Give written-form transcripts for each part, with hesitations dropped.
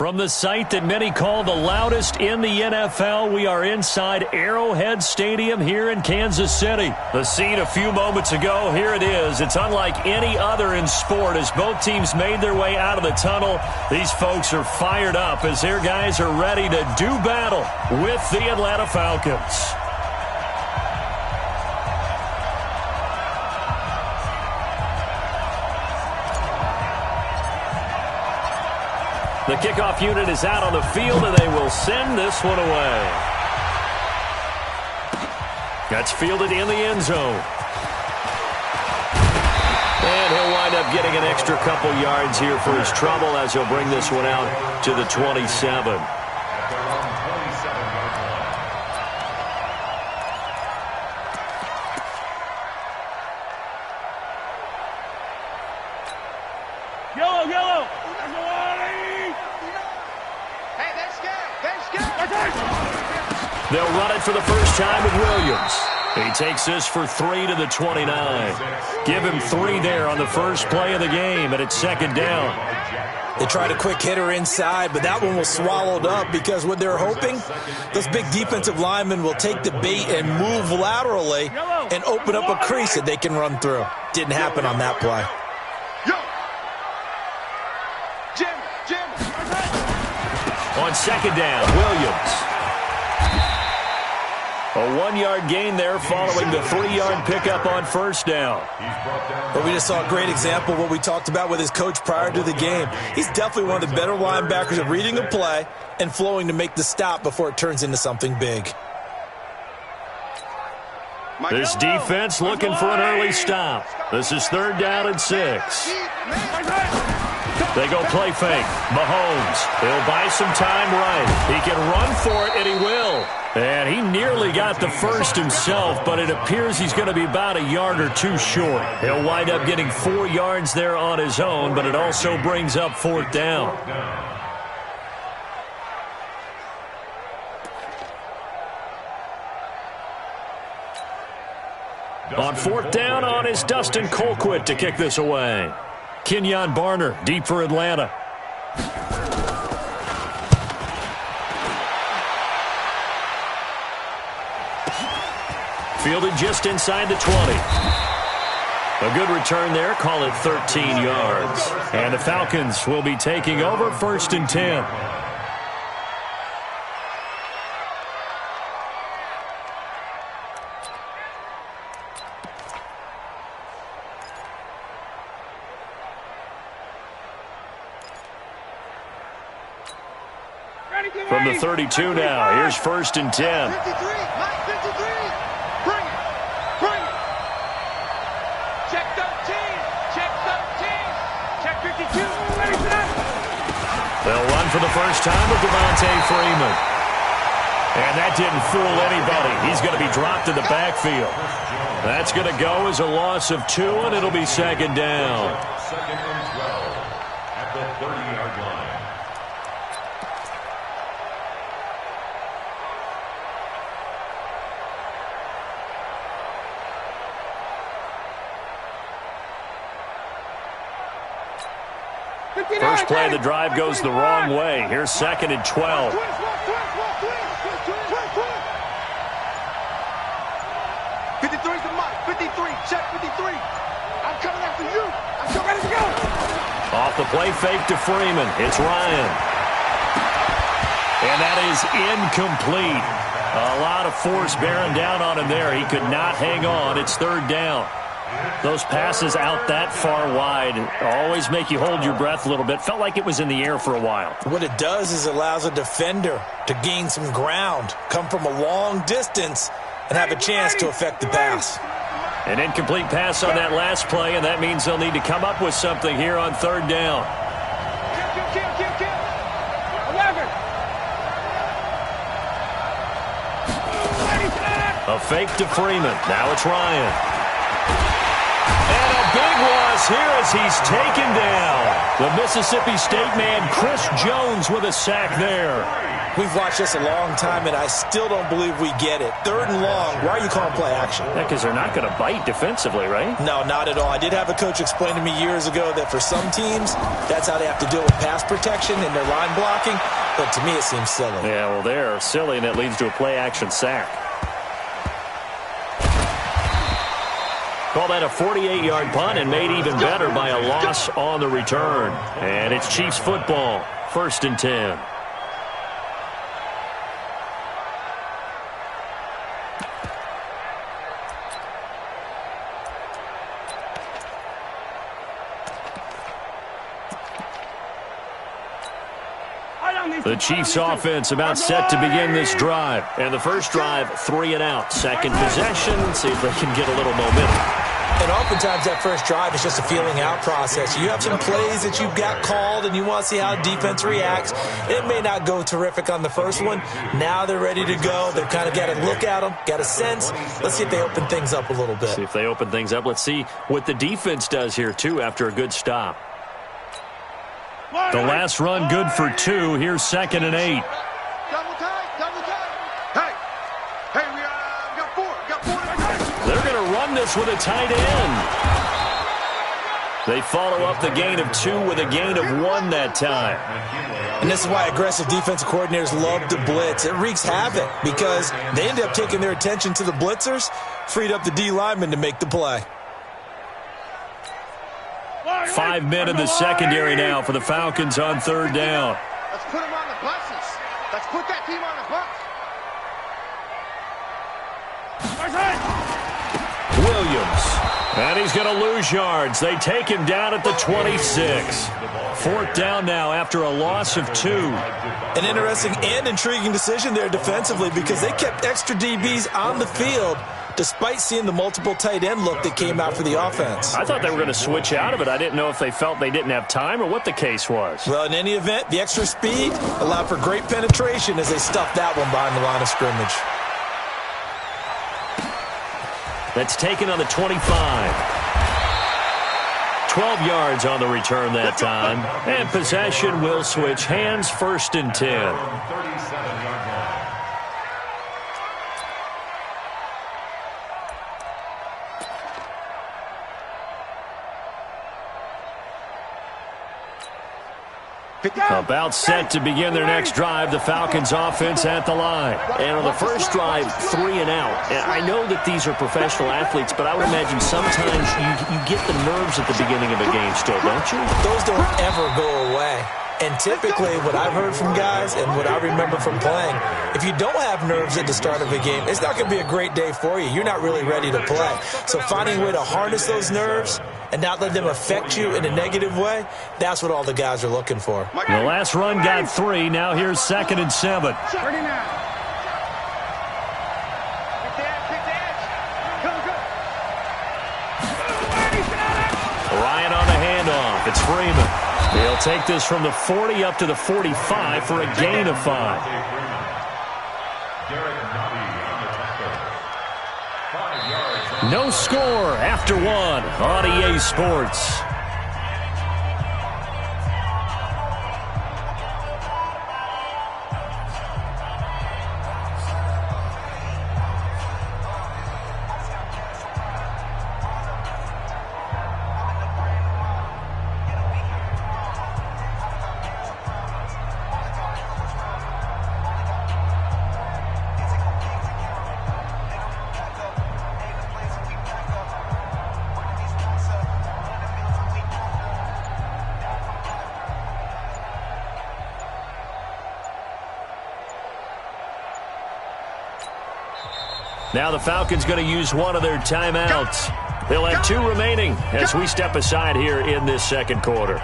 From the site that many call the loudest in the NFL, we are inside Arrowhead Stadium here in Kansas City. The scene a few moments ago, here it is. It's unlike any other in sport as both teams made their way out of the tunnel. These folks are fired up as their guys are ready to do battle with the Atlanta Falcons. The kickoff unit is out on the field, and they will send this one away. That's fielded in the end zone. And he'll wind up getting an extra couple yards here for his trouble as he'll bring this one out to the 27. They'll run it for the first time with Williams. He takes this for 3 to the 29. Give him 3 there on the first play of the game, and it's second down. They tried a quick hitter inside, but that one was swallowed up because what they're hoping, those big defensive linemen will take the bait and move laterally and open up a crease that they can run through. Didn't happen on that play. On second down, Williams. A 1-yard gain there following the 3-yard pickup on first down. But we just saw a great example of what we talked about with his coach prior to the game. He's definitely one of the better linebackers at reading a play and flowing to make the stop before it turns into something big. This defense looking for an early stop. This is 3rd down and 6. They go play fake. Mahomes. He'll buy some time right. He can run for it, and he will. And he nearly got the first himself, but it appears he's going to be about a yard or 2 short. He'll wind up getting 4 yards there on his own, but it also brings up 4th down. On 4th down on is Dustin Colquitt to kick this away. Kenyon Barner deep for Atlanta. Fielded just inside the 20. A good return there. Call it 13 yards. And the Falcons will be taking over 1st and 10. From the 32 now, here's 1st and 10. 53, Mike 53. Bring it. Bring it. Check 13. Check 13. Check 52. Ready for that. They'll run for the first time with Devontae Freeman. And that didn't fool anybody. He's going to be dropped in the backfield. That's going to go as a loss of 2, and it'll be 2nd down. 2nd and 12 at the 30-yard line. First play of the drive goes the wrong way. Here's 2nd and 12. 53. To Mike. 53. Check 53. I'm coming after you. I'm so ready to go. Off the play fake to Freeman. It's Ryan. And that is incomplete. A lot of force bearing down on him there. He could not hang on. It's 3rd down. Those passes out that far wide always make you hold your breath a little bit. Felt like it was in the air for a while. What it does is it allows a defender to gain some ground, come from a long distance, and have a chance to affect the pass. An incomplete pass on that last play, and that means they'll need to come up with something here on 3rd down. Kill. 11. A fake to Freeman. Now it's Ryan. And a big loss here as he's taken down. The Mississippi State man, Chris Jones, with a sack there. We've watched this a long time, and I still don't believe we get it. 3rd and long. Why are you calling play action? Yeah, because they're not going to bite defensively, right? No, not at all. I did have a coach explain to me years ago that for some teams, that's how they have to deal with pass protection and their line blocking. But to me, it seems silly. Yeah, well, they're silly, and it leads to a play action sack. Call that a 48-yard punt and made even better by a loss on the return. And it's Chiefs football, 1st and 10. The Chiefs offense about set to begin this drive. And the first drive, 3 and out. Second possession, see if they can get a little momentum. And oftentimes that first drive is just a feeling out process. You have some plays that you've got called and you want to see how defense reacts. It may not go terrific on the first one. Now they're ready to go. They've kind of got to look at them, got a sense. Let's see if they open things up a little bit. See if they open things up. Let's see what the defense does here, too, after a good stop. The last run good for 2. Here's 2nd and 8. Double tight. Hey, we got 4. They're going to run this with a tight end. They follow up the gain of 2 with a gain of 1 that time. And this is why aggressive defensive coordinators love to blitz. It wreaks havoc because they end up taking their attention to the blitzers, freed up the D lineman to make the play. 5 men in the secondary now for the Falcons on 3rd down. Let's put them on the buses. Let's put that team on the bus. Williams. And he's going to lose yards. They take him down at the 26. 4th down now after a loss of 2. An interesting and intriguing decision there defensively because they kept extra DBs on the field despite seeing the multiple tight end look that came out for the offense. I thought they were going to switch out of it. I didn't know if they felt they didn't have time or what the case was. Well, in any event, the extra speed allowed for great penetration as they stuffed that one behind the line of scrimmage. That's taken on the 25. 12 yards on the return that time. And possession will switch hands, 1st and 10. 37-yard line. About set to begin their next drive, the Falcons offense at the line. And on the first drive, 3 and out. And I know that these are professional athletes, but I would imagine sometimes you get the nerves at the beginning of a game still, don't you? Those don't ever go away. And typically what I've heard from guys and what I remember from playing, if you don't have nerves at the start of a game, it's not going to be a great day for you. You're not really ready to play. So finding a way to harness those nerves and not let them affect you in a negative way, that's what all the guys are looking for. The last run got 3. Now here's 2nd and 7. Ryan on the handoff. It's Freeman. He'll take this from the 40 up to the 45 for a gain of 5. No score after 1 on EA Sports. Now the Falcons going to use one of their timeouts. They'll have 2 remaining as we step aside here in this second quarter.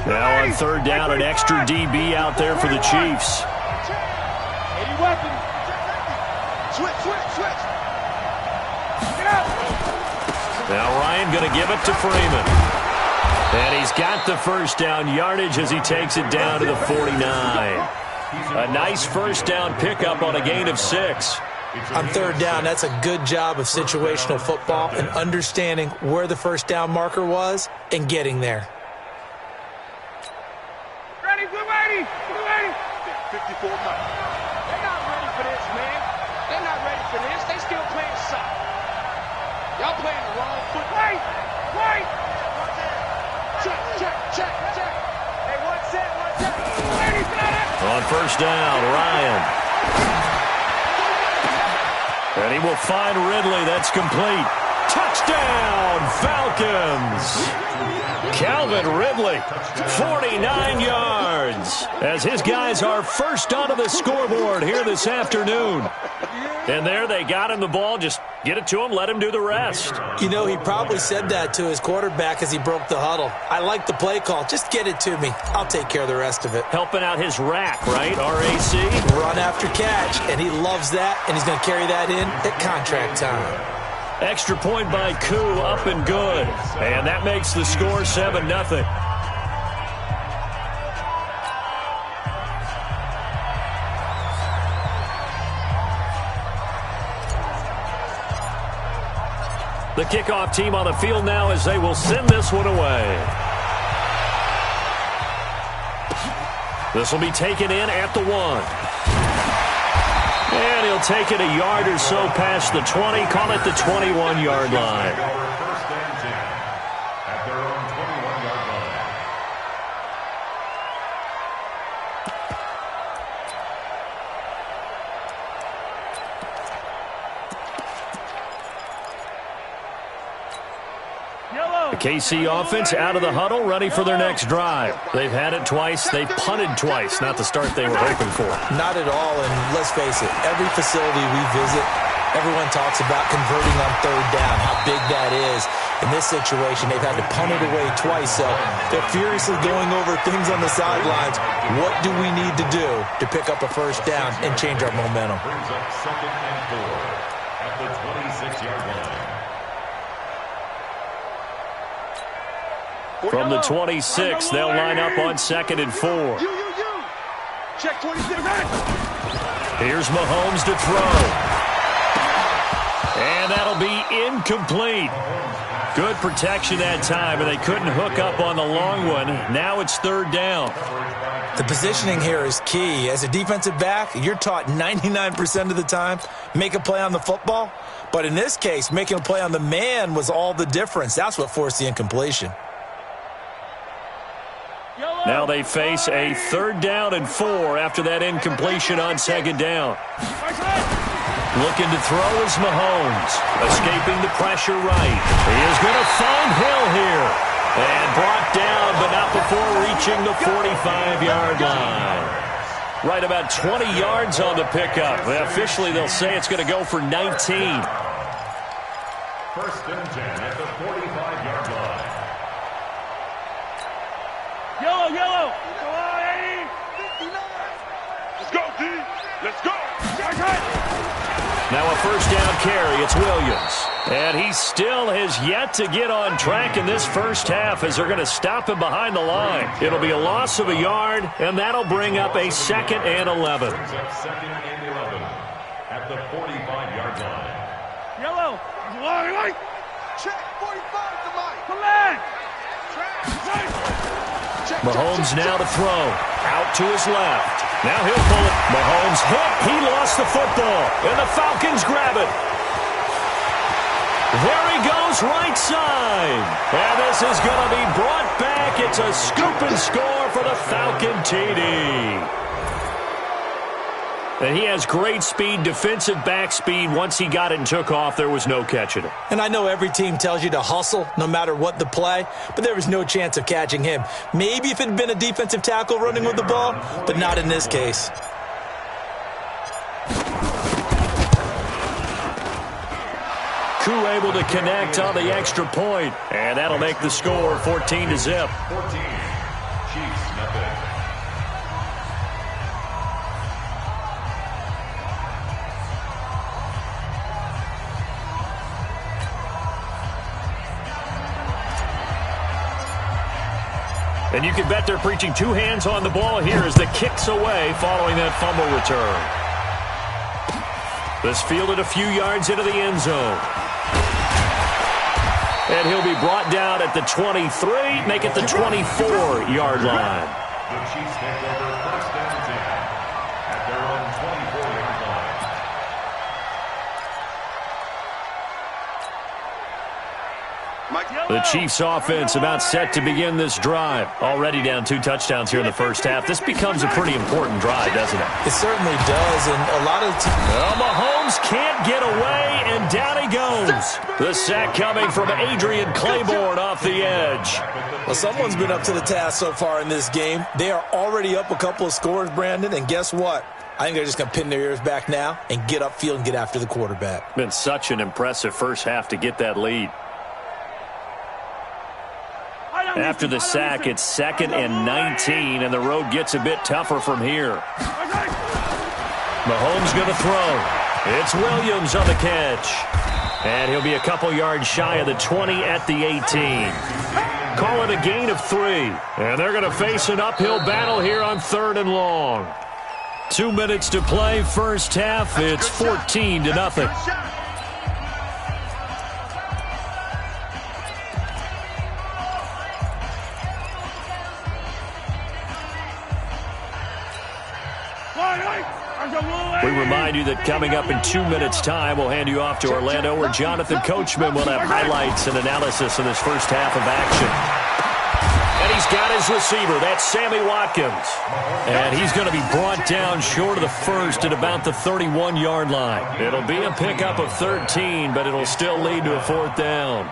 Now on 3rd down, an extra DB out there for the Chiefs. Switch. Now Ryan going to give it to Freeman. And he's got the first down yardage as he takes it down to the 49. A nice first down pickup on a gain of 6. On third down, that's a good job of situational football and understanding where the first down marker was and getting there. Ready, blue 80, blue 80. 54 miles. They're not ready for this, man. They're not ready for this. They still playing soft. Y'all playing the wrong foot. Wait, wait. Check, check, check, check. Hey, one set, one set. 80's got it. On first down, Ryan. And he will find Ridley. That's complete. Touchdown, Falcons. Calvin Ridley, 49 yards, as his guys are first onto the scoreboard here this afternoon. And there they got him the ball. Just get it to him, let him do the rest. You know, he probably said that to his quarterback as he broke the huddle. I like the play call. Just get it to me. I'll take care of the rest of it. Helping out his rack, right? RAC? Run after catch, and he loves that, and he's going to carry that in at contract time. Extra point by Koo, up and good. And that makes the score 7-0. The kickoff team on the field now as they will send this one away. This will be taken in at the 1. And he'll take it a yard or so past the 20, call it the 21-yard line. First and 10 at their own 21-yard line. The KC offense out of the huddle, ready for their next drive. They've had it twice. They've punted twice. Not the start they were hoping for. Not at all, and let's face it, every facility we visit, everyone talks about converting on third down, how big that is. In this situation, they've had to punt it away twice, so they're furiously going over things on the sidelines. What do we need to do to pick up a first down and change our momentum? Brings up 2nd and 4 at the 26-yard line. From the 26, they'll line up on 2nd and 4. Check 26. Here's Mahomes to throw. And that'll be incomplete. Good protection that time, and they couldn't hook up on the long one. Now it's third down. The positioning here is key. As a defensive back, you're taught 99% of the time, make a play on the football. But in this case, making a play on the man was all the difference. That's what forced the incompletion. Now they face a 3rd down and 4 after that incompletion on 2nd down. Looking to throw is Mahomes. Escaping the pressure right. He is going to find Hill here. And brought down, but not before reaching the 45-yard line. Right about 20 yards on the pickup. Officially, they'll say it's going to go for 19. 1st and 10 at the 45-yard line. Yellow. Let's go, D. Let's go. Now a first down carry. It's Williams. And he still has yet to get on track in this first half as they're going to stop him behind the line. It'll be a loss of a yard, and that'll bring up a 2nd and 11. Brings up 2nd and 11 at the 45-yard line. Yellow. Light. Check 45 to Mike. Collect. Mahomes now to throw. Out to his left. Now he'll pull it. Mahomes hit. He lost the football. And the Falcons grab it. There he goes, right side. And this is going to be brought back. It's a scoop and score for the Falcon TD. And he has great speed, defensive back speed. Once he got it and took off, there was no catching it. And I know every team tells you to hustle no matter what the play, but there was no chance of catching him. Maybe if it had been a defensive tackle running with the ball, but not in this case. Koo able to connect on the extra point, and that'll make the score 14-0. 14. Chiefs, nothing. And you can bet they're preaching two hands on the ball here as the kick's away following that fumble return. This fielded a few yards into the end zone. And he'll be brought down at the 23, make it the 24-yard line. The Chiefs take over first and 10 at their own 24-yard line. The Chiefs offense about set to begin this drive. Already down 2 touchdowns here in the first half. This becomes a pretty important drive, doesn't it? It certainly does, and a lot of Mahomes can't get away, and down he goes. The sack coming from Adrian Claiborne off the edge. Well, someone's been up to the task so far in this game. They are already up a couple of scores, Brandon, and guess what? I think they're just going to pin their ears back now and get upfield and get after the quarterback. Been such an impressive first half to get that lead. After the sack, it's 2nd and 19, and the road gets a bit tougher from here. Mahomes going to throw. It's Williams on the catch. And he'll be a couple yards shy of the 20 at the 18. Call it a gain of 3. And they're going to face an uphill battle here on 3rd and long. 2 minutes to play, first half. It's 14-0. We remind you that coming up in 2 minutes' time, we'll hand you off to Orlando, where Jonathan Coachman will have highlights and analysis of this first half of action. And he's got his receiver. That's Sammy Watkins. And he's going to be brought down short of the first at about the 31-yard line. It'll be a pickup of 13, but it'll still lead to a 4th down.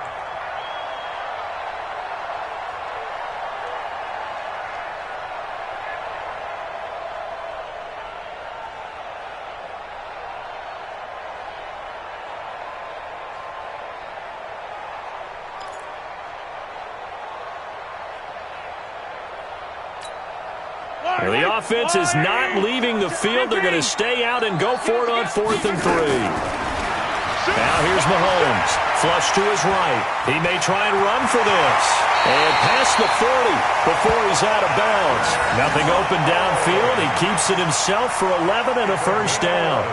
The offense is not leaving the field. They're going to stay out and go for it on 4th and 3. Now here's Mahomes. Flush to his right. He may try and run for this. And past the 40 before he's out of bounds. Nothing open downfield. He keeps it himself for 11 and a first down.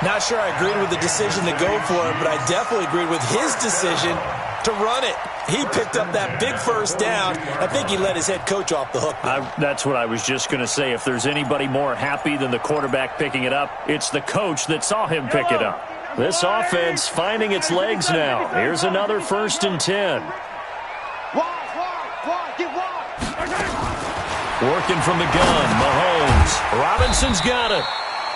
Not sure I agreed with the decision to go for it, but I definitely agreed with his decision to run it. He picked up that big first down. I think he let his head coach off the hook. That's what I was just going to say. If there's anybody more happy than the quarterback picking it up, it's the coach that saw him pick it up. This offense finding its legs now. Here's another 1st and 10. Working from the gun, Mahomes. Robinson's got it.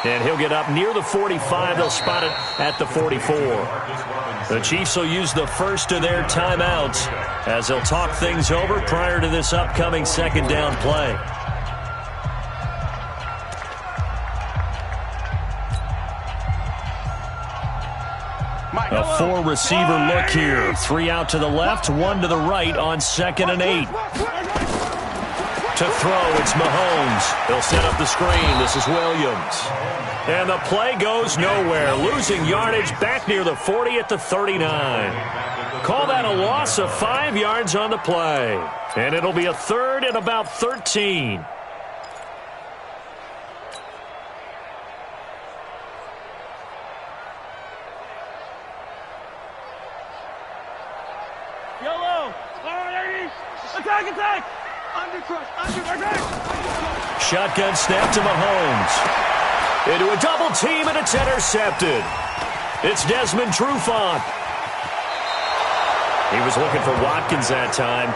And he'll get up near the 45. They'll spot it at the 44. The Chiefs will use the first of their timeouts as they'll talk things over prior to this upcoming 2nd down play. A 4-receiver look here. 3 out to the left, 1 to the right on 2nd and 8. To throw, it's Mahomes. He'll set up the screen. This is Williams. And the play goes nowhere. Losing yardage back near the 40 at the 39. Call that a loss of 5 yards on the play. And it'll be a 3rd and about 13. Yellow. All right, 80. Attack. Shotgun snap to Mahomes. Into a double team, and it's intercepted. It's Desmond Trufant. He was looking for Watkins that time.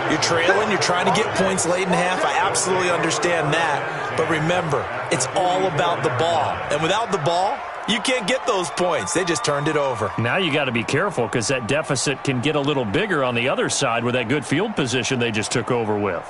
You're trailing. You're trying to get points late in the half. I absolutely understand that. But remember, it's all about the ball. And without the ball, you can't get those points. They just turned it over. Now you got to be careful because that deficit can get a little bigger on the other side with that good field position they just took over with.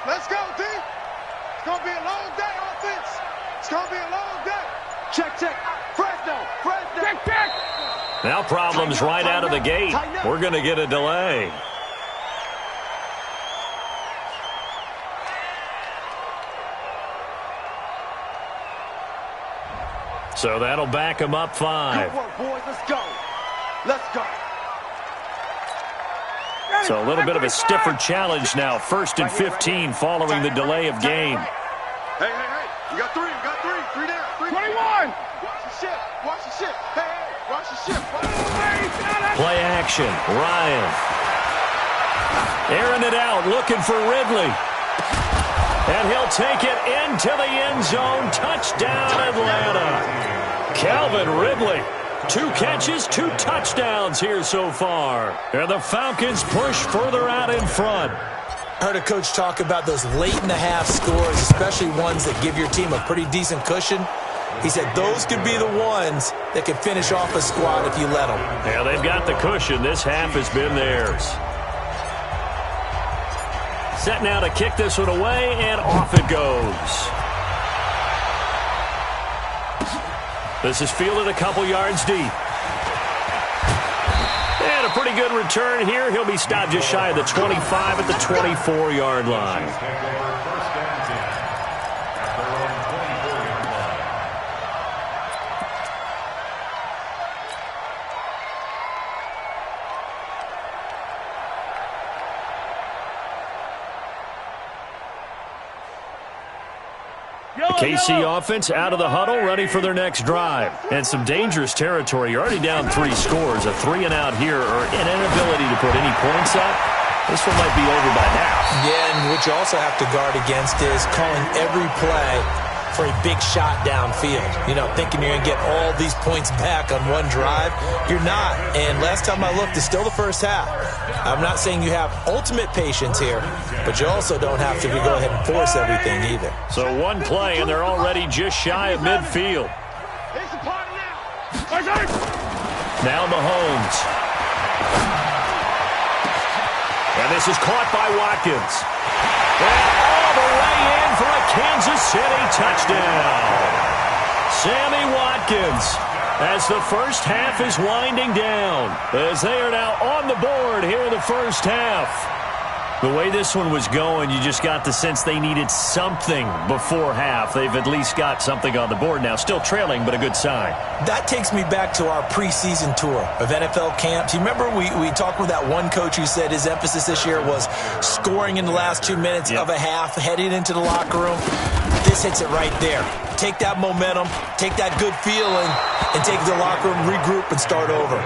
Let's go, D. It's going to be a long day, offense. It's going to be a long day. Check. Fresno. Check. Now problems right out of the gate. We're going to get a delay. So that'll back him up 5. Good work, boys. Let's go. Let's go. So a little bit of a stiffer challenge now. 1st and 15 following the delay of game. Hey. You got 3. You got 3. 3 down. 21. Watch the ship. Watch the ship. Hey. Watch the ship. Play action. Ryan. Airing it out. Looking for Ridley. And he'll take it into the end zone. Touchdown, Atlanta. Calvin Ridley. 2 catches, 2 touchdowns here so far. And the Falcons push further out in front. I heard a coach talk about those late-in-the-half scores, especially ones that give your team a pretty decent cushion. He said those could be the ones that could finish off a squad if you let them. Yeah, they've got the cushion. This half has been theirs. Set now to kick this one away, and off it goes. This is fielded a couple yards deep. And a pretty good return here. He'll be stopped just shy of the 25 at the 24-yard line. KC offense out of the huddle, ready for their next drive. And some dangerous territory. You're already down 3 scores. A 3-and-out here, or an inability to put any points up. This one might be over by half. Yeah, and what you also have to guard against is calling every play for a big shot downfield. You know, thinking you're going to get all these points back on one drive. You're not. And last time I looked, it's still the first half. I'm not saying you have ultimate patience here, but you also don't have to go ahead and force everything either. So 1 play, and they're already just shy of midfield. Now Mahomes. And this is caught by Watkins. And all the way in for a Kansas City touchdown. Sammy Watkins, as the first half is winding down, as they are now on the board here in the first half. The way this one was going, you just got the sense they needed something before half. They've at least got something on the board now. Still trailing, but a good sign. That takes me back to our preseason tour of NFL camps. You remember we talked with that one coach who said his emphasis this year was scoring in the last 2 minutes of a half, heading into the locker room. This hits it right there. Take that momentum, take that good feeling, and take the locker room, regroup, and start over.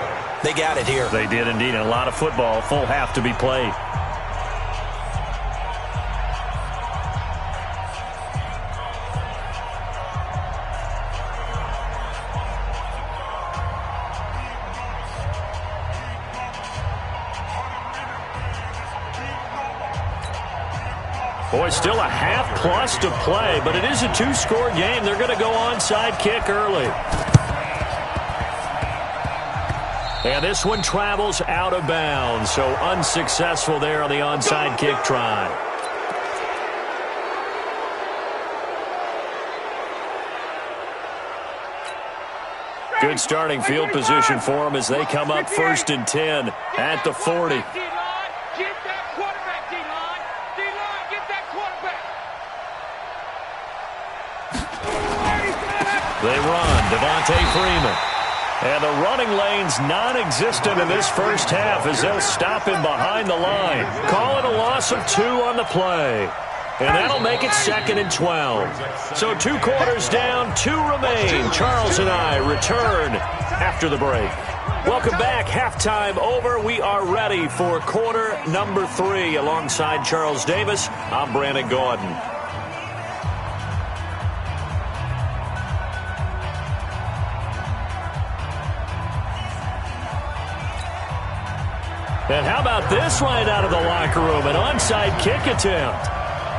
They got it here. They did indeed. And a lot of football, full half to be played. Boy, still a half plus to play, but it is a 2-score game. They're going to go onside kick early. And this one travels out of bounds, so unsuccessful there on the onside kick try. Good starting field position for them as they come up 1st and 10 at the 40. They run, Devontae Freeman. And the running lane's non-existent in this first half as they'll stop him behind the line. Call it a loss of 2 on the play. And that'll make it 2nd and 12. So 2 quarters down, 2 remain. Charles and I return after the break. Welcome back. Halftime over. We are ready for quarter number 3. Alongside Charles Davis, I'm Brandon Gordon. And how about this right out of the locker room? An onside kick attempt.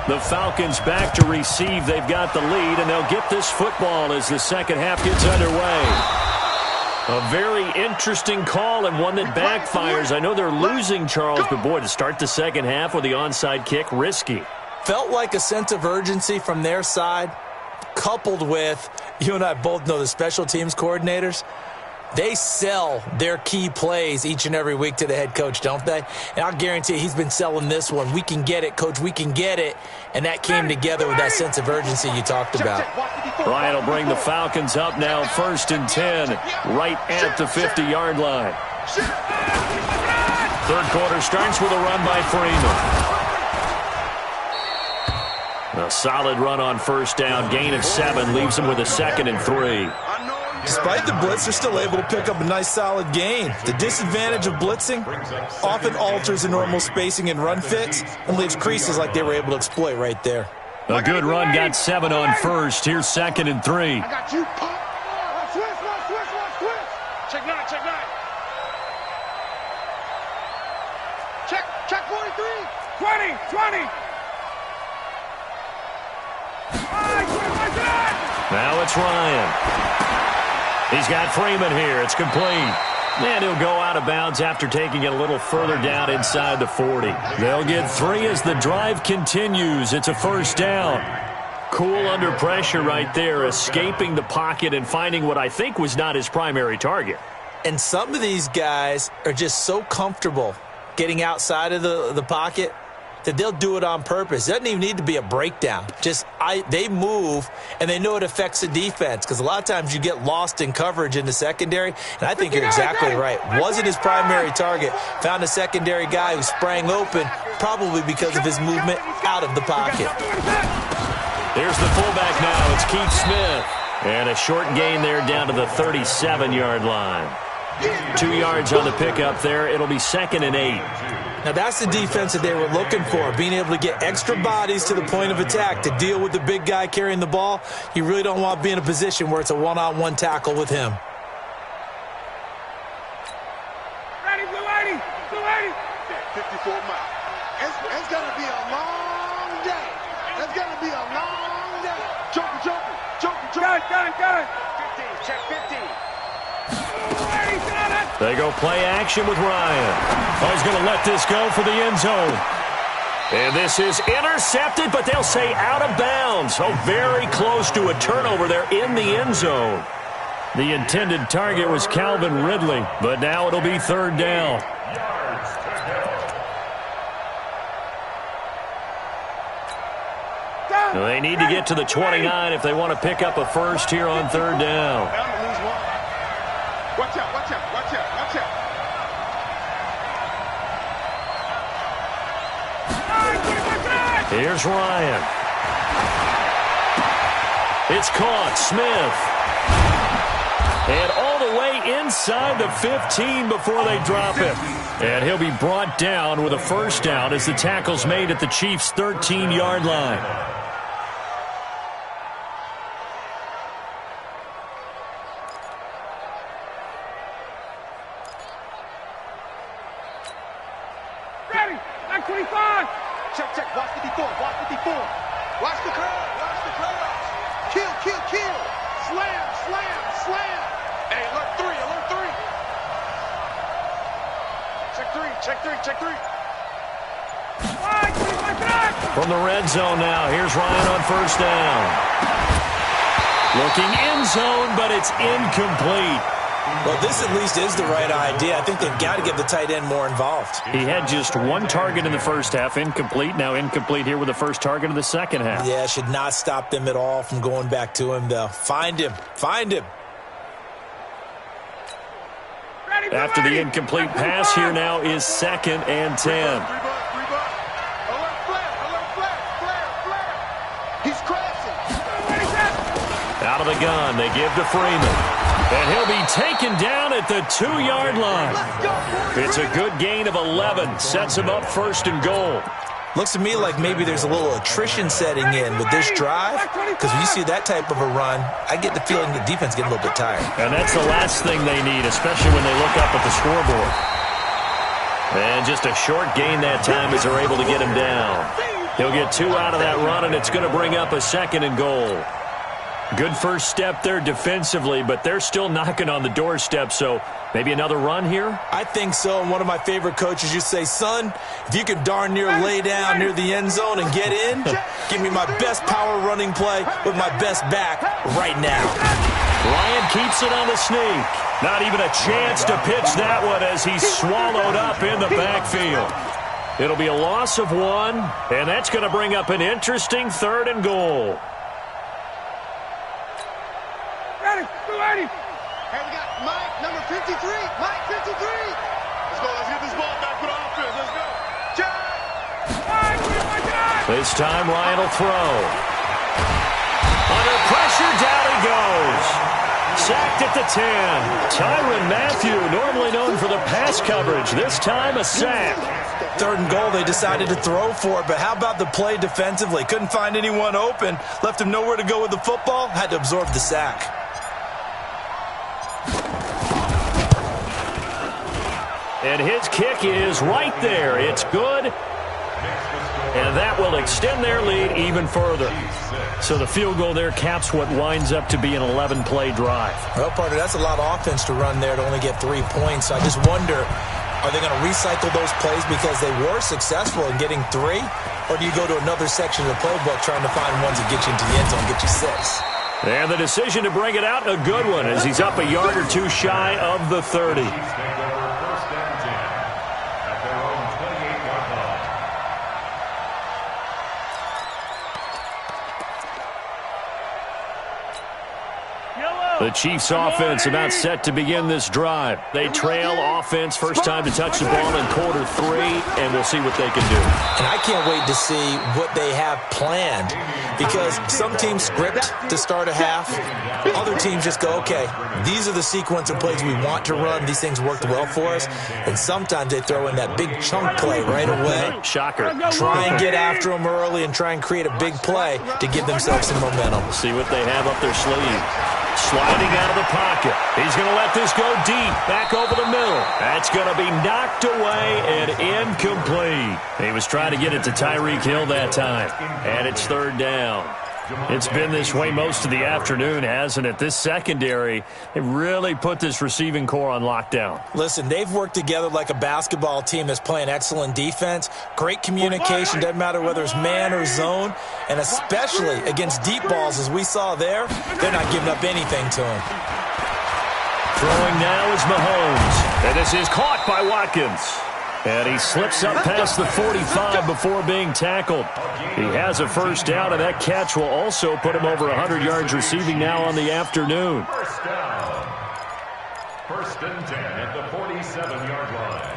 The Falcons back to receive. They've got the lead, and they'll get this football as the second half gets underway. A very interesting call and one that backfires. I know they're losing, Charles, but boy, to start the second half with the onside kick, risky. Felt like a sense of urgency from their side, coupled with, you and I both know the special teams coordinators, They sell their key plays each and every week to the head coach, don't they? And I'll guarantee you he's been selling this one. We can get it, coach, we can get it. And that came together with that sense of urgency you talked about. Ryan will bring the Falcons up now 1st and 10, right at the 50-yard line. Third quarter starts with a run by Freeman. A solid run on first down, gain of 7, leaves him with a 2nd and 3. Despite the blitz, they're still able to pick up a nice solid gain. The disadvantage of blitzing often alters the normal spacing and run fits and leaves creases like they were able to exploit right there. A good run, got 7 on first. Here's 2nd and 3. I got you. Switch. Check 9. Check 43. 20. Now it's Ryan. He's got Freeman here. It's complete. And he'll go out of bounds after taking it a little further down inside the 40. They'll get 3 as the drive continues. It's a first down. Cool under pressure right there, escaping the pocket and finding what I think was not his primary target. And some of these guys are just so comfortable getting outside of the pocket that they'll do it on purpose. It doesn't even need to be a breakdown. They move, and they know it affects the defense because a lot of times you get lost in coverage in the secondary, and I think you're exactly right. Wasn't his primary target. Found a secondary guy who sprang open, probably because of his movement out of the pocket. Here's the fullback now. It's Keith Smith. And a short gain there down to the 37-yard line. 2 yards on the pickup there. It'll be 2nd and 8. Now, that's the defense that they were looking for, being able to get extra bodies to the point of attack to deal with the big guy carrying the ball. You really don't want to be in a position where it's a one-on-one tackle with him. Ready, Blue 80. 54 miles. It's going to be a long day. It's going to be a long day. Joker. Got it. 15, check 15. They go play action with Ryan. Oh, he's going to let this go for the end zone. And this is intercepted, but they'll say out of bounds. Oh, very close to a turnover there in the end zone. The intended target was Calvin Ridley, but now it'll be 3rd down. Now they need to get to the 29 if they want to pick up a first here on 3rd down. Watch out. Here's Ryan. It's caught. Smith. And all the way inside the 15 before they drop it. And he'll be brought down with a first down as the tackle's made at the Chiefs' 13-yard line. Ready. 925. Check. Watch 54. Watch the curve. Kill. Slam. Hey, alert 3. Check 3. From the red zone now, here's Ryan on first down. Looking end zone, but it's incomplete. Well, this at least is the right idea. I think they've got to get the tight end more involved. He had just 1 target in the first half, incomplete. Now incomplete here with the first target of the second half. Yeah, should not stop them at all from going back to him, though. Find him. After the incomplete pass, here now is 2nd and 10. Alert flare. He's crashing. Out of the gun, they give to Freeman. And he'll be taken down at the 2-yard line. It's a good gain of 11. Sets him up 1st and goal. Looks to me like maybe there's a little attrition setting in with this drive, because when you see that type of a run, I get the feeling the defense getting a little bit tired. And that's the last thing they need, especially when they look up at the scoreboard. And just a short gain that time as they're able to get him down. He'll get 2 out of that run, and it's going to bring up a 2nd and goal. Good first step there defensively, but they're still knocking on the doorstep, so maybe another run here? I think so, and one of my favorite coaches used to say, son, if you can darn near lay down near the end zone and get in, give me my best power running play with my best back right now. Ryan keeps it on the sneak. Not even a chance to pitch that one as he's swallowed up in the backfield. It'll be a loss of 1, and that's going to bring up an interesting 3rd and goal. Ready, ready. Hey, we got Mike, number 53. Mike, 53. Let's go. Let's get this ball back for the offense. Let's go. This time Ryan will throw. Under pressure, down he goes. Sacked at the 10. Tyrann Mathieu, normally known for the pass coverage. This time a sack. 3rd and goal, they decided to throw for it, but how about the play defensively? Couldn't find anyone open. Left him nowhere to go with the football. Had to absorb the sack. And his kick is right there. It's good. And that will extend their lead even further. So the field goal there caps what winds up to be an 11-play drive. Well, partner, that's a lot of offense to run there to only get 3 points. So I just wonder, are they going to recycle those plays because they were successful in getting 3? Or do you go to another section of the playbook trying to find ones that get you into the end zone, get you 6? And the decision to bring it out, a good one, as he's up a yard or 2 shy of the 30. The Chiefs offense about set to begin this drive. They trail offense, first time to touch the ball in quarter 3, and we'll see what they can do. And I can't wait to see what they have planned, because some teams script to start a half. Other teams just go, okay, these are the sequence of plays we want to run. These things worked well for us. And sometimes they throw in that big chunk play right away. Shocker. Try and get after them early and try and create a big play to give themselves some momentum. See what they have up their sleeve. Sliding out of the pocket. He's going to let this go deep. Back over the middle. That's going to be knocked away and incomplete. He was trying to get it to Tyreek Hill that time. And it's 3rd down. It's been this way most of the afternoon, hasn't it? This secondary, it really put this receiving core on lockdown. Listen, they've worked together like a basketball team that's playing excellent defense. Great communication, doesn't matter whether it's man or zone. And especially against deep balls, as we saw there, they're not giving up anything to him. Throwing now is Mahomes. And this is caught by Watkins. And he slips up past the 45 before being tackled. He has a first down, and that catch will also put him over 100 yards receiving now on the afternoon. First down. 1st and 10 at the 47-yard line.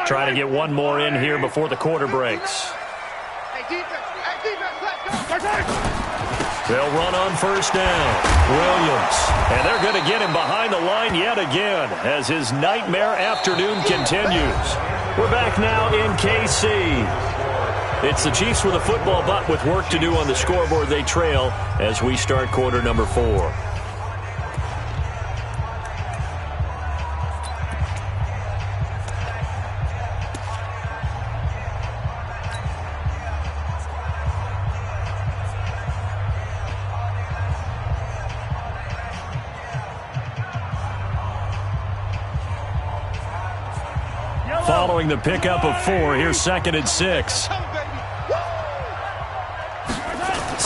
Trying to get one more in here before the quarter breaks. Hey, defense, let's go. They'll run on first down. Williams. And they're going to get him behind the line yet again as his nightmare afternoon continues. We're back now in KC. It's the Chiefs with a football, but with work to do on the scoreboard. They trail as we start quarter number 4. Following the pickup of 4, here's 2nd and 6.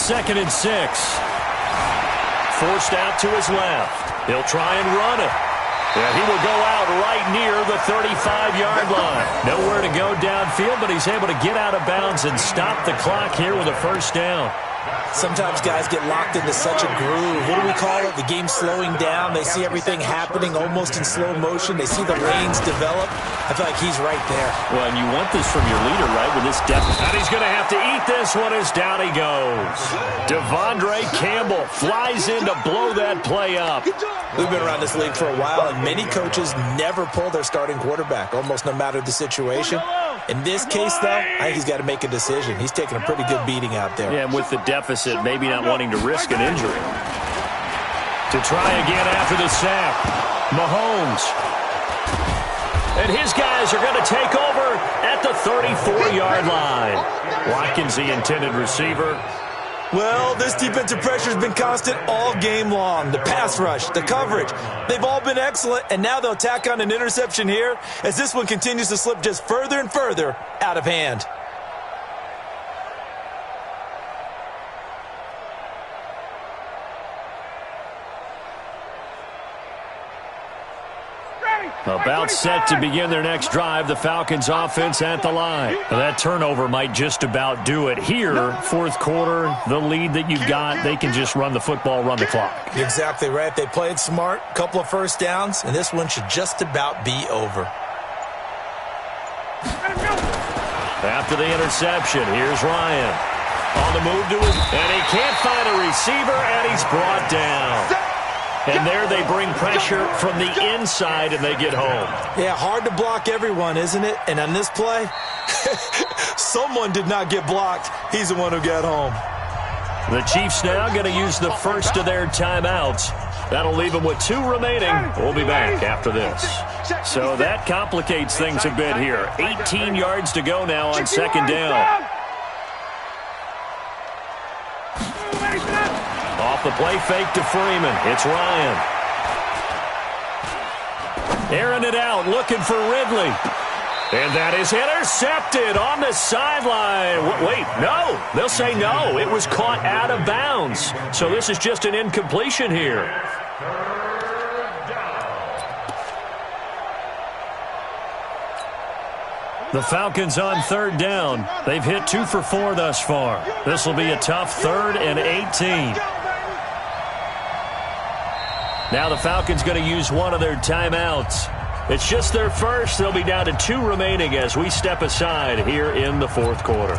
2nd and 6. Forced out to his left. He'll try and run it. And he will go out right near the 35-yard line. Nowhere to go downfield, but he's able to get out of bounds and stop the clock here with a first down. Sometimes guys get locked into such a groove. What do we call it? The game's slowing down. They see everything happening almost in slow motion. They see the lanes develop. I feel like he's right there. Well, and you want this from your leader, right, with this depth. And he's going to have to eat this one as down he goes. Devondre Campbell flies in to blow that play up. We've been around this league for a while, and many coaches never pull their starting quarterback, almost no matter the situation. In this case, though, I think he's got to make a decision. He's taking a pretty good beating out there. Yeah, and with the deficit, maybe not wanting to risk an injury. To try again after the sack, Mahomes. And his guys are going to take over at the 34-yard line. Watkins, the intended receiver. Well, this defensive pressure has been constant all game long. The pass rush, the coverage, they've all been excellent, and now they'll tack on an interception here as this one continues to slip just further and further out of hand. About set to begin their next drive, the Falcons offense at the line. Now, that turnover might just about do it. Here, fourth quarter, the lead that you've got, they can just run the football, run the clock. You're exactly right. They played smart, couple of first downs, and this one should just about be over. After the interception, here's Ryan. On the move to his, and he can't find a receiver, and he's brought down. And there they bring pressure from the inside, and they get home. Yeah, hard to block everyone, isn't it? And on this play, someone did not get blocked. He's the one who got home. The Chiefs now going to use the first of their timeouts. That'll leave them with 2 remaining. We'll be back after this. So that complicates things a bit here. 18 yards to go now on second down. Off the play fake to Freeman. It's Ryan. Airing it out, looking for Ridley. And that is intercepted on the sideline. Wait, no. They'll say no. It was caught out of bounds. So this is just an incompletion here. The Falcons on third down. They've hit 2 for 4 thus far. This will be a tough 3rd and 18. Now the Falcons going to use one of their timeouts. It's just their first. They'll be down to 2 remaining as we step aside here in the fourth quarter.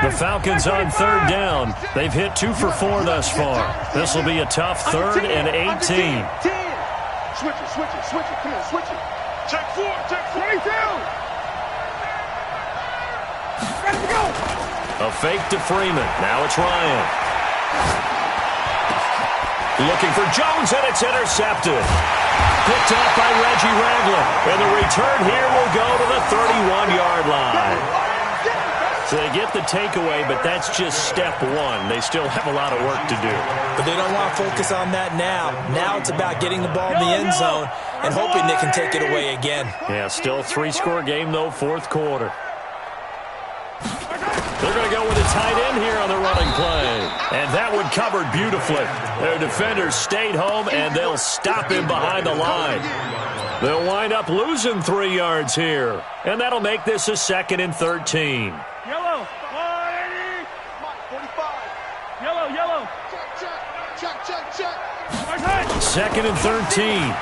The Falcons on third down. They've hit 2 for 4 thus far. This will be a tough 3rd and 18. Switch it. Come on, switch it. Check 4. Ready down. Ready to go. A fake to Freeman. Now it's Ryan. Looking for Jones, and it's intercepted. Picked off by Reggie Ragland. And the return here will go to the 31-yard line. So they get the takeaway, but that's just step 1. They still have a lot of work to do. But they don't want to focus on that now. Now it's about getting the ball in the end zone and hoping they can take it away again. Yeah, still 3-score game, though, fourth quarter. They're going to go with a tight end here on the running play. And that one covered beautifully. Their defenders stayed home, and they'll stop him behind the line. They'll wind up losing 3 yards here. And that'll make this a 2nd and 13. Yellow. 180. 45. Yellow. Check. 2nd and 13.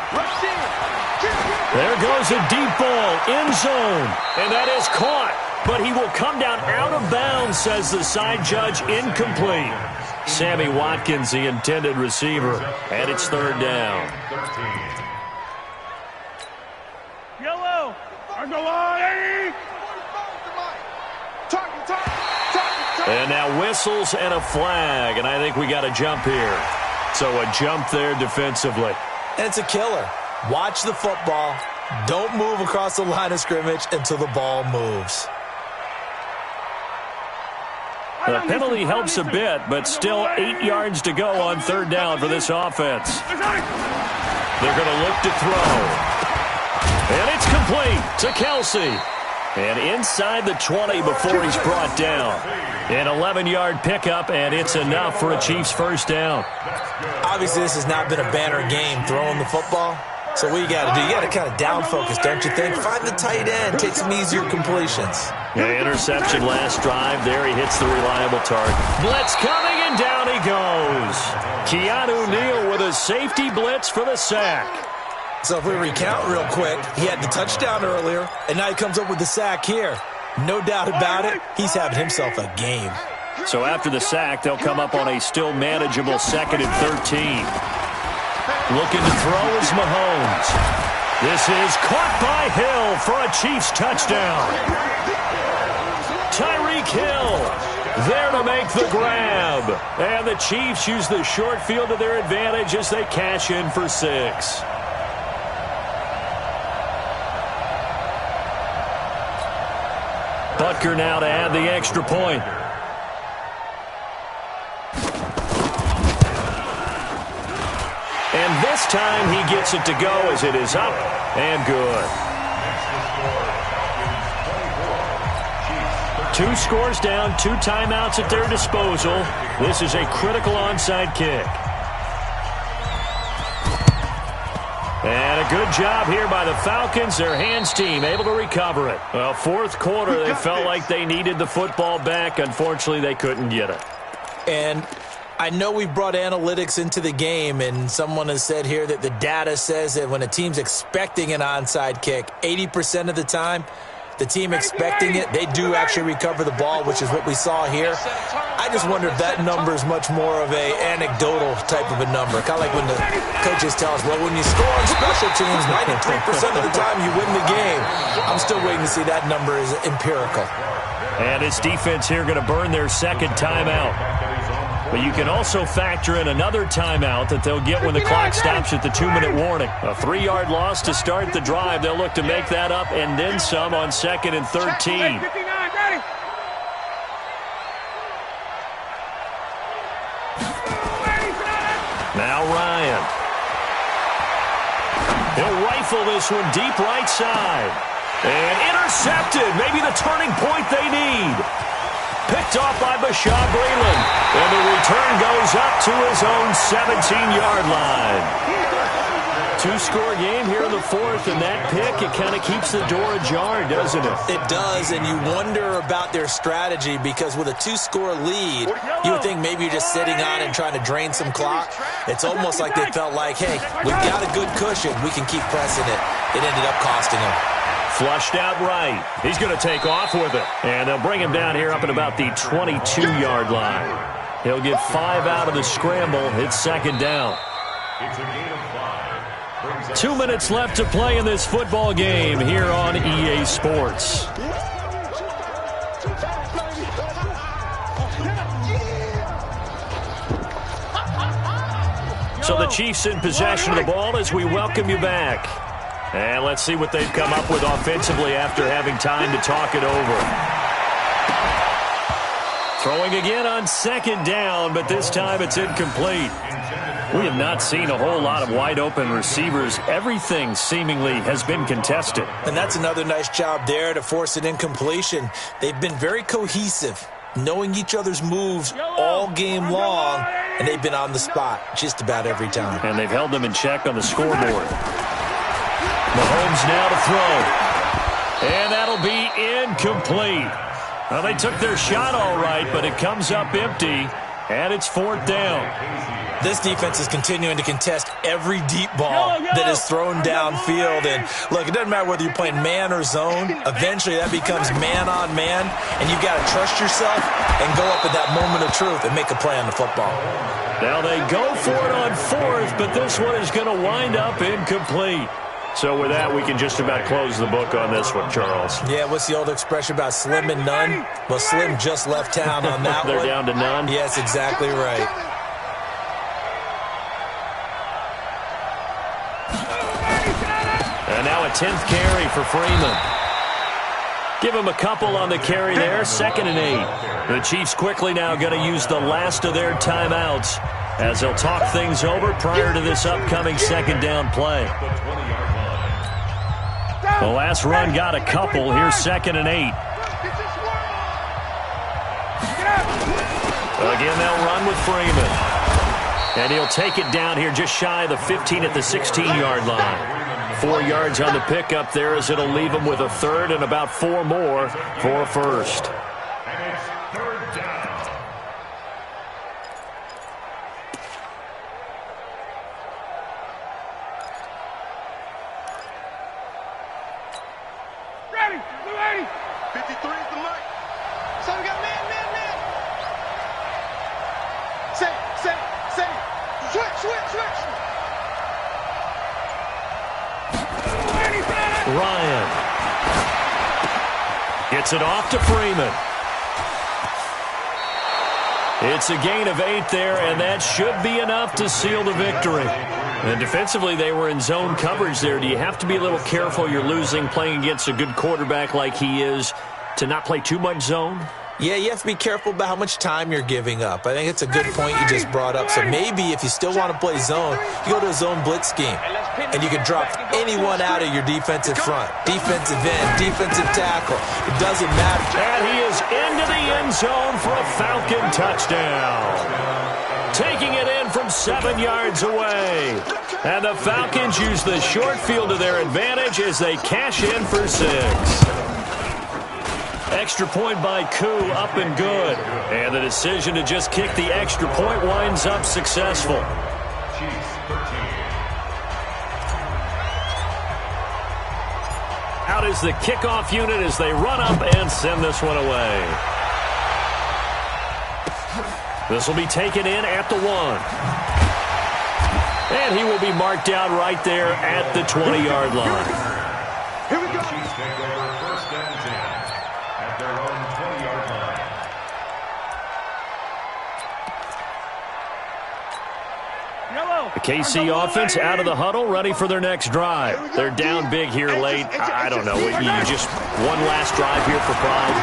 There goes a deep ball, end zone. And that is caught. But he will come down out of bounds, says the side judge, incomplete. Sammy Watkins, the intended receiver, and it's 3rd down. Yellow. On the line. And now whistles and a flag, and I think we got a jump here. So a jump there defensively. And it's a killer. Watch the football. Don't move across the line of scrimmage until the ball moves. The penalty helps a bit, but still 8 yards to go on 3rd down for this offense. They're going to look to throw. And it's complete to Kelsey. And inside the 20 before he's brought down. An 11-yard pickup, and it's enough for a Chiefs first down. Obviously, this has not been a banner game throwing the football. So what you got to do, you got to kind of down focus, don't you think? Find the tight end, take some easier completions. Yeah, interception last drive. There he hits the reliable target. Blitz coming, and down he goes. Keanu Neal with a safety blitz for the sack. So if we recount real quick, he had the touchdown earlier, and now he comes up with the sack here. No doubt about it, he's having himself a game. So after the sack, they'll come up on a still manageable 2nd and 13. Looking to throw is Mahomes. This is caught by Hill for a Chiefs touchdown. Tyreek Hill there to make the grab. And the Chiefs use the short field to their advantage as they cash in for 6. Butker now to add the extra point. And this time he gets it to go as it is up and good. 2 scores down, 2 timeouts at their disposal. This is a critical onside kick. And a good job here by the Falcons. Their hands team able to recover it. Well, fourth quarter, they felt like they needed the football back. Unfortunately, they couldn't get it. And I know we brought analytics into the game, and someone has said here that the data says that when a team's expecting an onside kick, 80% of the time, the team expecting it, they do actually recover the ball, which is what we saw here. I just wonder if that number is much more of a anecdotal type of a number. Kind of like when the coaches tell us, well, when you score on special teams, 93% of the time you win the game. I'm still waiting to see that number is empirical. And its defense here going to burn their second timeout. But you can also factor in another timeout that they'll get when the clock stops at the 2-minute warning. A 3-yard loss to start the drive. They'll look to make that up and then some on 2nd and 13. Now Ryan. He'll rifle this one deep right side. And intercepted. Maybe the turning point they need. Picked off by Bashaud Breeland. And the return goes up to his own 17-yard line. 2-score game here in the fourth, and that pick, it kind of keeps the door ajar, doesn't it? It does, and you wonder about their strategy because with a 2-score lead, you would think maybe you're just sitting on and trying to drain some clock. It's almost like they felt like, hey, we've got a good cushion. We can keep pressing it. It ended up costing them. Flushed out right. He's going to take off with it. And they'll bring him down here up at about the 22-yard line. He'll get 5 out of the scramble. It's second down. It's a gain of 5. 2 minutes left to play in this football game here on EA Sports. So the Chiefs in possession of the ball as we welcome you back. And let's see what they've come up with offensively after having time to talk it over. Throwing again on second down, but this time it's incomplete. We have not seen a whole lot of wide-open receivers. Everything seemingly has been contested. And that's another nice job there to force an incompletion. They've been very cohesive, knowing each other's moves all game long, and they've been on the spot just about every time. And they've held them in check on the scoreboard. Mahomes now to throw. And that'll be incomplete. Well, they took their shot all right, but it comes up empty, and it's fourth down. This defense is continuing to contest every deep ball that is thrown downfield. And, look, it doesn't matter whether you're playing man or zone. Eventually that becomes man-on-man, and you've got to trust yourself and go up at that moment of truth and make a play on the football. Now they go for it on fourth, but this one is going to wind up incomplete. So with that, we can just about close the book on this one, Charles. Yeah, what's the old expression about slim and none? Well, Slim just left town on that They're one. down to none? Yes, exactly right. And now a 10th carry for Freeman. Give him a couple on the carry there, 2nd and 8. The Chiefs quickly now going to use the last of their timeouts as they'll talk things over prior to this upcoming second down play. The last run got a couple. Here's 2nd and 8. Again, they'll run with Freeman. And he'll take it down here just shy of the 15 at the 16-yard line. 4 yards on the pickup there as it'll leave him with a third and about 4 more for a first. And it's third down. Ready, 280. 53 is the mic. So we got man. Say. Switch. Ryan gets it off to Freeman. It's a gain of 8 there, and that should be enough to seal the victory. And defensively, they were in zone coverage there. Do you have to be a little careful? You're losing playing against a good quarterback like he is to not play too much zone? Yeah, you have to be careful about how much time you're giving up. I think it's a good point you just brought up. So maybe if you still want to play zone, you go to a zone blitz scheme. And you can drop anyone out of your defensive front. Defensive end, defensive tackle. It doesn't matter. And he is into the end zone for a Falcon touchdown. Taking it in from 7 yards away. And the Falcons use the short field to their advantage as they cash in for 6. Extra point by Koo, up and good. And the decision to just kick the extra point winds up successful. Out is the kickoff unit as they run up and send this one away. This will be taken in at the 1. And he will be marked down right there at the 20-yard line. Here we go. Chiefs take over first and 10 at their own 20-yard line. The KC offense out of the huddle, ready for their next drive. They're down big here late. I don't know. You just one last drive here for pride.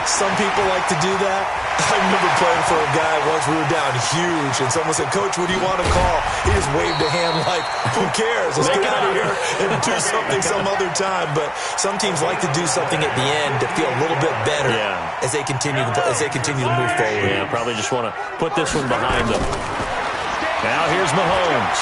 Some people like to do that. I remember playing for a guy once. We were down huge, and someone said, "Coach, what do you want to call?" He just waved a hand like, "Who cares? Let's get out of here and do something some other time." But some teams like to do something at the end to feel a little bit better as they continue to move forward. Yeah, probably just want to put this one behind them. Now here's Mahomes.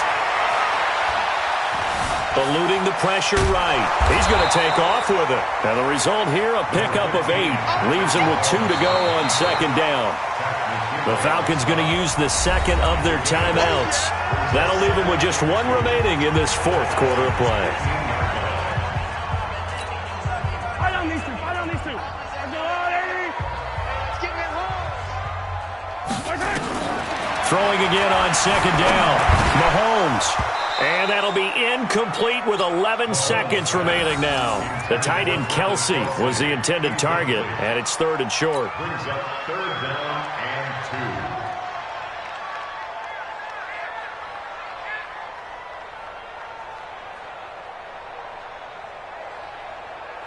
Eluding the pressure right. He's going to take off with it. And the result here, a pickup of 8. Leaves him with 2 to go on second down. The Falcons going to use the second of their timeouts. That'll leave them with just 1 remaining in this fourth quarter of play. Throwing again on second down. Mahomes. And that'll be incomplete with 11 seconds remaining now. The tight end Kelsey was the intended target, and it's 3rd and short. Brings up 3rd down and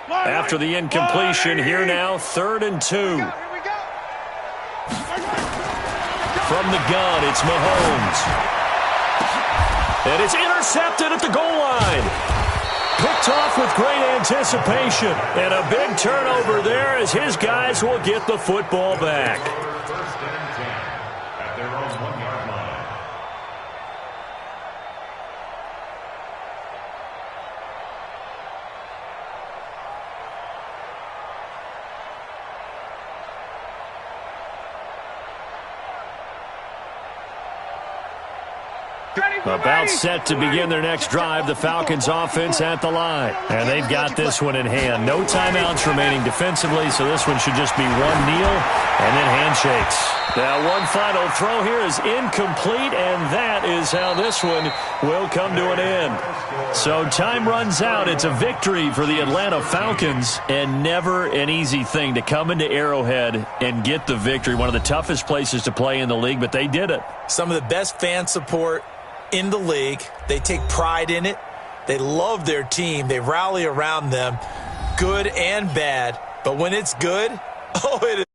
2. After the incompletion, here now, 3rd and 2. From the gun, it's Mahomes. And it's intercepted at the goal line. Picked off with great anticipation. And a big turnover there as his guys will get the football back. First and 10 at their own 1-yard line. About set to begin their next drive, the Falcons offense at the line. And they've got this one in hand. No timeouts remaining defensively, so this one should just be 1 kneel and then handshakes. Now one final throw here is incomplete, and that is how this one will come to an end. So time runs out. It's a victory for the Atlanta Falcons, and never an easy thing to come into Arrowhead and get the victory. One of the toughest places to play in the league, but they did it. Some of the best fan support in the league. They take pride in it. They love their team. They rally around them, good and bad. But when it's good, oh, it is.